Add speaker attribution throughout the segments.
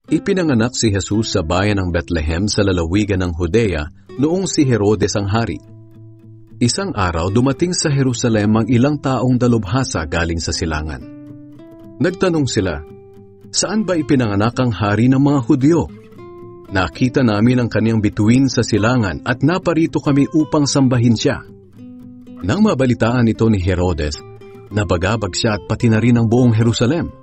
Speaker 1: Ipinanganak si Jesus sa bayan ng Bethlehem sa lalawigan ng Judea noong si Herodes ang hari. Isang araw dumating sa Jerusalem ang ilang taong dalubhasa galing sa silangan. Nagtanong sila, "Saan ba ipinanganak ang hari ng mga Hudyo? Nakita namin ang kaniyang bituin sa silangan at naparito kami upang sambahin siya." Nang mabalitaan ito ni Herodes, nabagabag siya at pati na rin ang buong Jerusalem.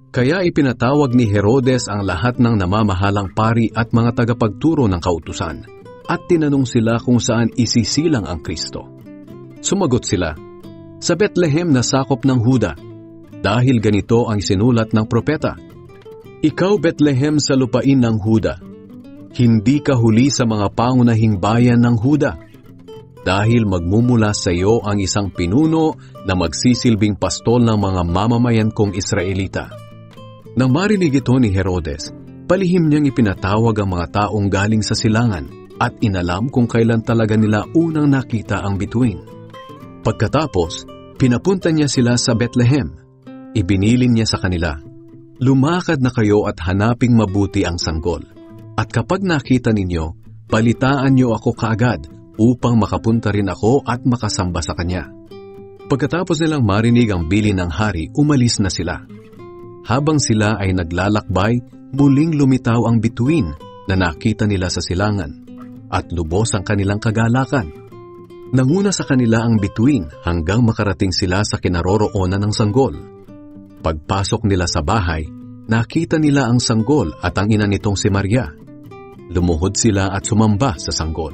Speaker 1: Kaya ipinatawag ni Herodes ang lahat ng namamahalang pari at mga tagapagturo ng kautusan at tinanong sila kung saan isisilang ang Kristo. Sumagot sila, "Sa Bethlehem na sakop ng Huda, dahil ganito ang sinulat ng propeta, Ikaw Bethlehem sa lupain ng Huda, hindi ka huli sa mga pangunahing bayan ng Huda, dahil magmumula sa iyo ang isang pinuno na magsisilbing pastol ng mga mamamayan kong Israelita." Nang marinig ito ni Herodes, palihim niyang ipinatawag ang mga taong galing sa silangan at inalam kung kailan talaga nila unang nakita ang bituin. Pagkatapos, pinapunta niya sila sa Bethlehem. Ibinilin niya sa kanila, "Lumakad na kayo at hanaping mabuti ang sanggol. At kapag nakita ninyo, balitaan niyo ako kaagad upang makapunta rin ako at makasamba sa kanya." Pagkatapos nilang marinig ang bilin ng hari, umalis na sila. Habang sila ay naglalakbay, muling lumitaw ang bituin na nakita nila sa silangan at lubos ang kanilang kagalakan. Nanguna sa kanila ang bituin hanggang makarating sila sa kinaroroonan ng sanggol. Pagpasok nila sa bahay, nakita nila ang sanggol at ang ina nitong si Maria. Lumuhod sila at sumamba sa sanggol.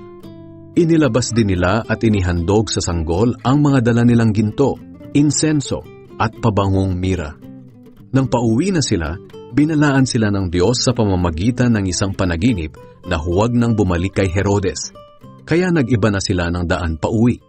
Speaker 1: Inilabas din nila at inihandog sa sanggol ang mga dala nilang ginto, insenso at pabangong mira. Nang pauwi na sila, binalaan sila ng Diyos sa pamamagitan ng isang panaginip na huwag nang bumalik kay Herodes. Kaya nag-iba na sila ng daan pauwi.